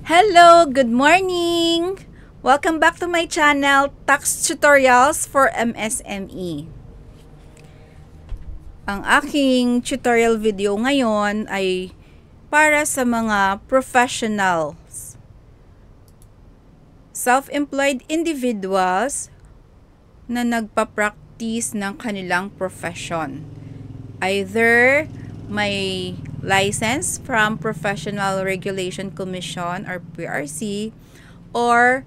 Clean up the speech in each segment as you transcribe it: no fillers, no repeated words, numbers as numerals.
Hello! Good morning! Welcome back to my channel, Tax Tutorials for MSME. Ang aking tutorial video ngayon ay para sa mga professionals, self-employed individuals na nagpa-practice ng kanilang profession. Either may license from Professional Regulation Commission or PRC or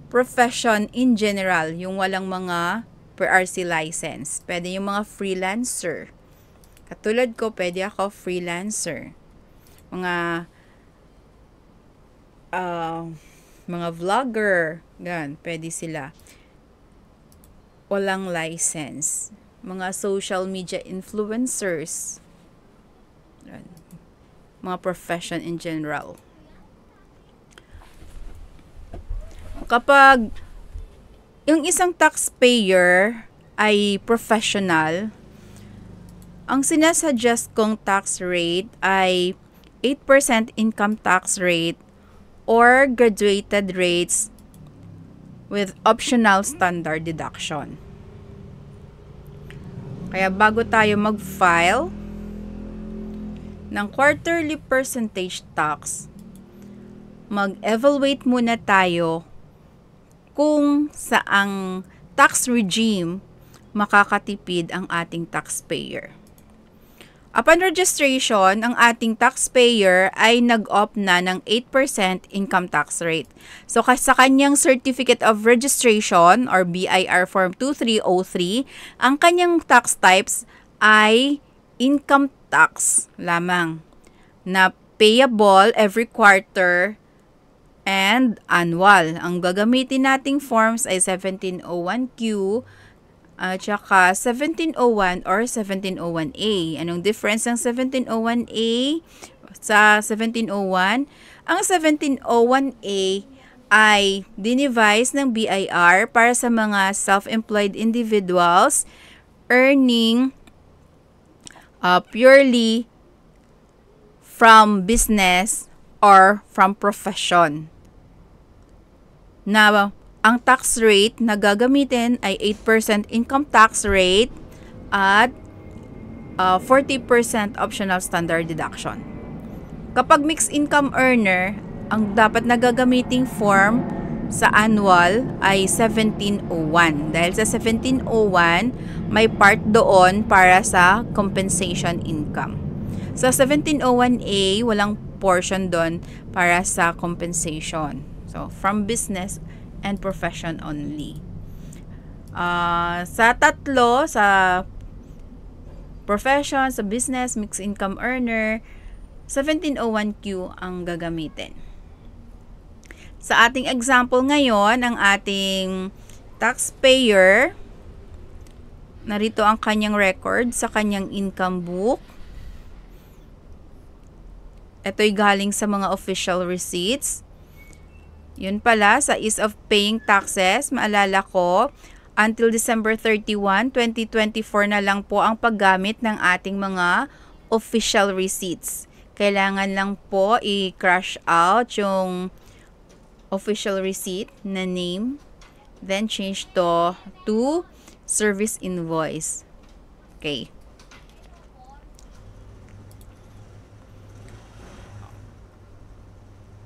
profession in general, yung walang mga PRC license. Pwede yung mga freelancer. Katulad ko, pwede ako freelancer. Mga vlogger, gan, pwede sila. Walang license. Mga social media influencers. Mga profession in general. Kapag yung isang taxpayer ay professional, ang sinasuggest kong tax rate ay 8% income tax rate or graduated rates with optional standard deduction. Kaya bago tayo mag-file ng quarterly percentage tax, mag-evaluate muna tayo kung saang tax regime makakatipid ang ating taxpayer. Upon registration, ang ating taxpayer ay nag-opt na ng 8% income tax rate. So, sa kanyang Certificate of Registration or BIR Form 2303, ang kanyang tax types ay income tax lamang na payable every quarter and annual. Ang gagamitin nating forms ay 1701Q at saka 1701 or 1701A. Anong difference ng 1701A sa 1701? Ang 1701A ay dinevise ng BIR para sa mga self-employed individuals earning purely from business or from profession. Na ang tax rate na gagamitin ay 8% income tax rate at 40% optional standard deduction. Kapag mixed income earner, ang dapat na gagamiting form sa annual ay 1701. Dahil sa 1701, may part doon para sa compensation income. Sa 1701A, walang portion doon para sa compensation. So, from business and profession only. Sa tatlo, sa profession, sa business, mixed income earner, 1701Q ang gagamitin. Sa ating example ngayon, ang ating taxpayer, narito ang kanyang record sa kanyang income book. Ito'y galing sa mga official receipts. Yun pala, sa ease of paying taxes, maalala ko, until December 31, 2024 na lang po ang paggamit ng ating mga official receipts. Kailangan lang po i-crash out yung official receipt na name, then change to service invoice. Okay.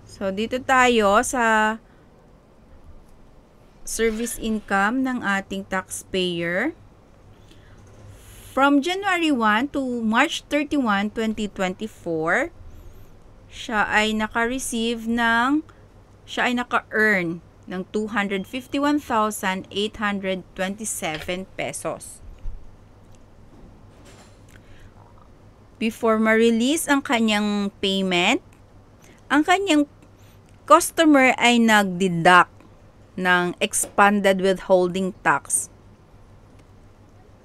So, dito tayo sa service income ng ating taxpayer. From January 1 to March 31, 2024, siya ay naka-earn ng 251,827 pesos. Before ma-release ang kanyang payment, ang kanyang customer ay nag-deduct ng expanded withholding tax.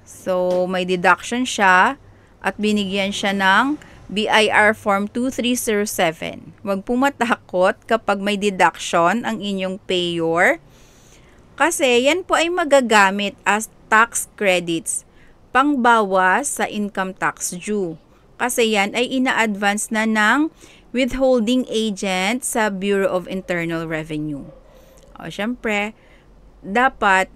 So, may deduction siya at binigyan siya ng BIR Form 2307. Huwag po matakot kapag may deduction ang inyong payor kasi yan po ay magagamit as tax credits pangbawas sa income tax due. Kasi yan ay ina-advance na ng withholding agent sa Bureau of Internal Revenue. O, syempre, dapat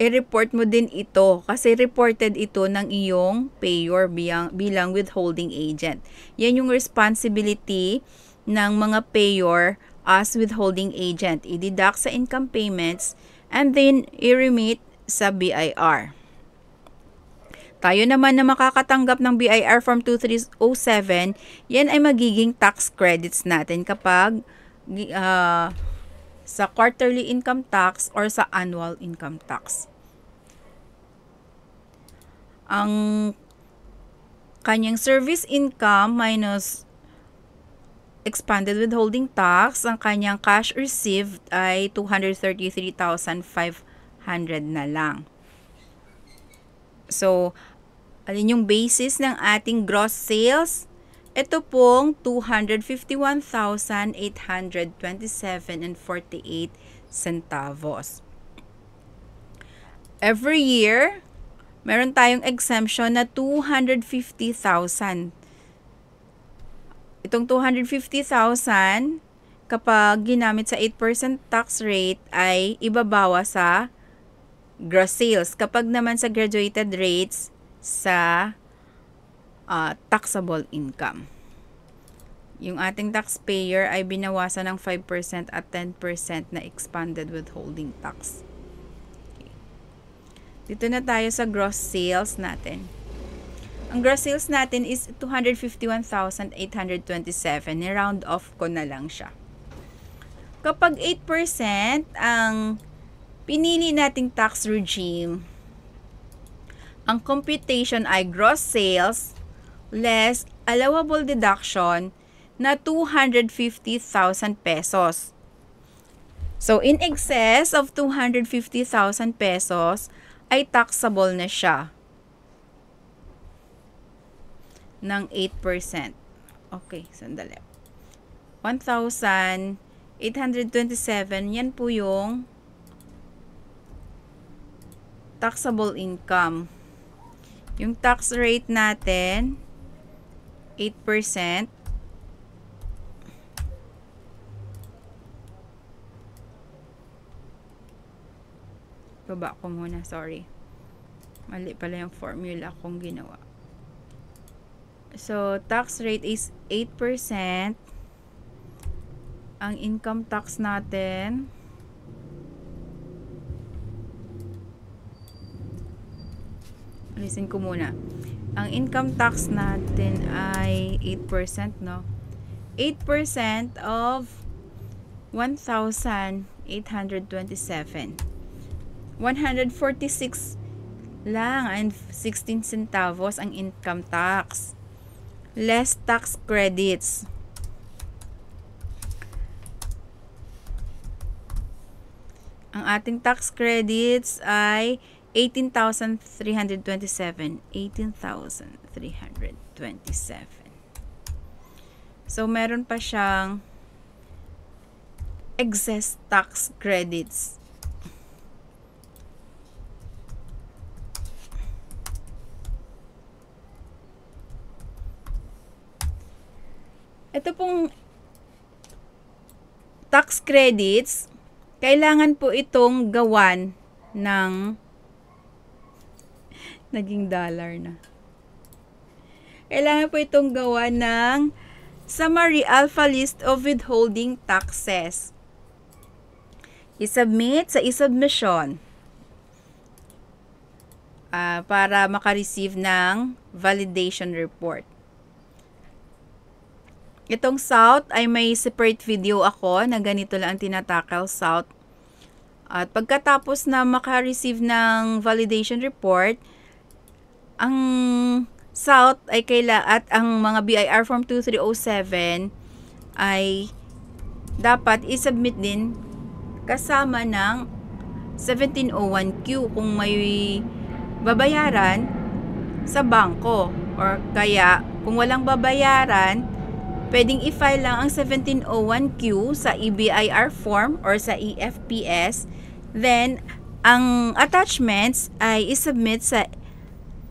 i-report mo din ito kasi reported ito ng iyong payor bilang withholding agent. Yan yung responsibility ng mga payor as withholding agent. I-deduct sa income payments and then i-remit sa BIR. Tayo naman na makakatanggap ng BIR Form 2307, yan ay magiging tax credits natin kapag sa quarterly income tax or sa annual income tax. Ang kanyang service income minus expanded withholding tax, ang kanyang cash received ay 233,500 na lang. So, alin yung basis ng ating gross sales? Ito pong 251,827.48 centavos. Every year, meron tayong exemption na 250,000. Itong 250,000, kapag ginamit sa 8% tax rate, ay ibabawa sa gross sales. Kapag naman sa graduated rates, sa taxable income. Yung ating taxpayer ay binawasan ng 5% at 10% na expanded withholding tax. Dito na tayo sa gross sales natin. Ang gross sales natin is 251,827. Ni-round off ko na lang siya. Kapag 8% ang pinili nating tax regime, ang computation ay gross sales less allowable deduction na 250,000 pesos. So, in excess of 250,000 pesos, ay taxable na siya ng 8%. Okay, sandali. 1,827, yan po yung taxable income. Yung tax rate natin, 8%. Baba ko muna, sorry. Mali pala yung formula kong ginawa. So, tax rate is 8%. Ang income tax natin, alisin ko muna. Ang income tax natin ay 8%, no? 8% of 1,827. 146 lang and 16 centavos ang income tax. Less tax credits. Ang ating tax credits ay 18,327. 18,327. So, meron pa siyang excess tax credits. Ito pong tax credits, kailangan po itong gawan ng naging dollar na. Kailangan po itong gawan ng Summary Alpha List of Withholding Taxes. I-submit sa e-submission para makareceive ng validation report. Itong SOUT ay may separate video ako na ganito lang ang tinatakal SOUT. At pagkatapos na makareceive ng validation report, ang SOUT ay at ang mga BIR Form 2307 ay dapat i-submit din kasama ng 1701Q kung may babayaran sa bangko. Or kaya kung walang babayaran, pwedeng i-file lang ang 1701Q sa EBIR form or sa EFPS. Then, ang attachments ay i-submit sa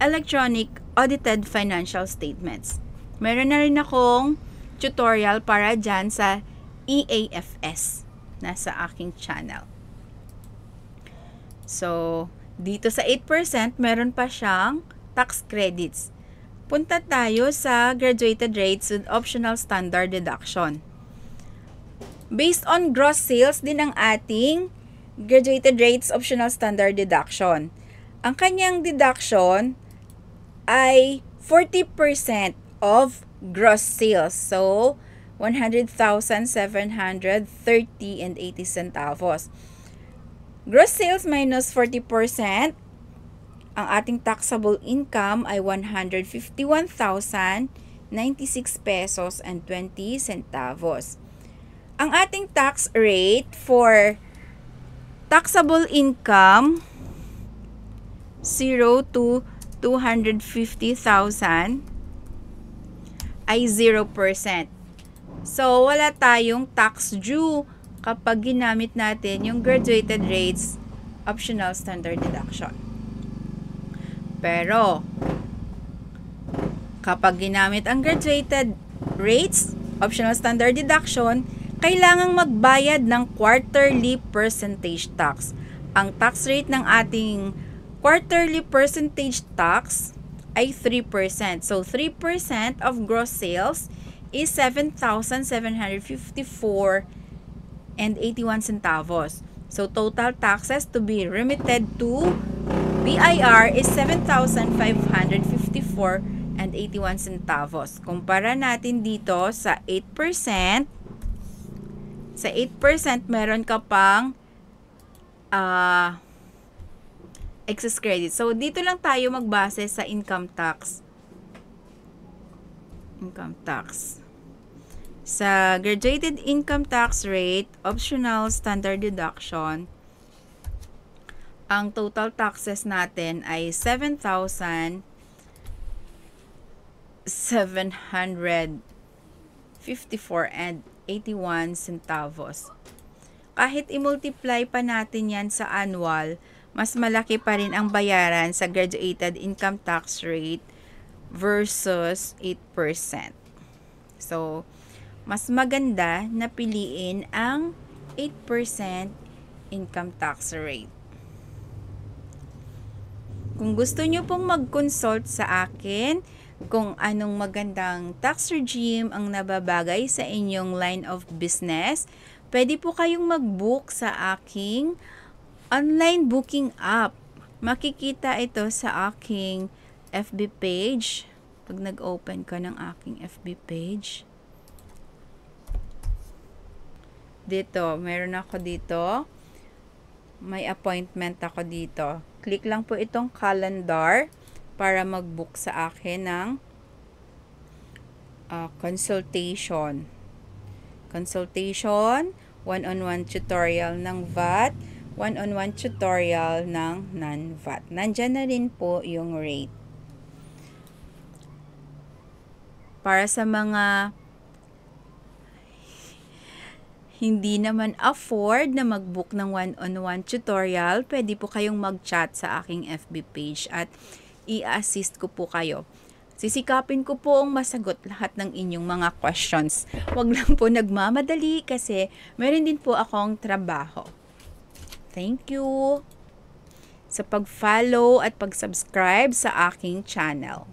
Electronic Audited Financial Statements. Meron na rin akong tutorial para dyan sa EAFS. Nasa aking channel. So, dito sa 8%, meron pa siyang tax credits. Punta tayo sa graduated rates with optional standard deduction. Based on gross sales din ang ating graduated rates optional standard deduction. Ang kanyang deduction ay 40% of gross sales. So, 100,730.80 Gross sales minus 40%, ang ating taxable income ay 151,096 pesos and 20 centavos. Ang ating tax rate for taxable income 0 to 250,000 ay 0%. So, wala tayong tax due kapag ginamit natin yung graduated rates optional standard deduction. Pero, kapag ginamit ang graduated rates optional standard deduction, kailangang magbayad ng quarterly percentage tax. Ang tax rate ng ating quarterly percentage tax ay 3%. So, 3% of gross sales is 7,754.81 centavos. So, total taxes to be remitted to BIR is 7,554.81 centavos. Kumpara natin dito sa 8%. Sa 8%, meron ka pang excess credit. So, dito lang tayo magbase sa income tax. Income tax. Sa graduated income tax rate, optional standard deduction, ang total taxes natin ay 7,754.81 centavos. Kahit i-multiply pa natin yan sa annual, mas malaki pa rin ang bayaran sa graduated income tax rate versus 8%. So, mas maganda na piliin ang 8% income tax rate. Kung gusto nyo pong mag-consult sa akin kung anong magandang tax regime ang nababagay sa inyong line of business, pwede po kayong mag-book sa aking online booking app. Makikita ito sa aking FB page. Pag nag-open ka ng aking FB page, dito, meron ako dito. May appointment ako dito. Click lang po itong calendar para mag-book sa akin ng consultation. Consultation, one-on-one tutorial ng VAT, one-on-one tutorial ng non-VAT. Nandyan na rin po yung rate. Para sa mga hindi naman afford na mag-book ng one-on-one tutorial, pwede po kayong mag-chat sa aking FB page at i-assist ko po kayo. Sisikapin ko po ang masagot lahat ng inyong mga questions. Huwag lang po nagmamadali kasi meron din po akong trabaho. Thank you sa pag-follow at pag-subscribe sa aking channel.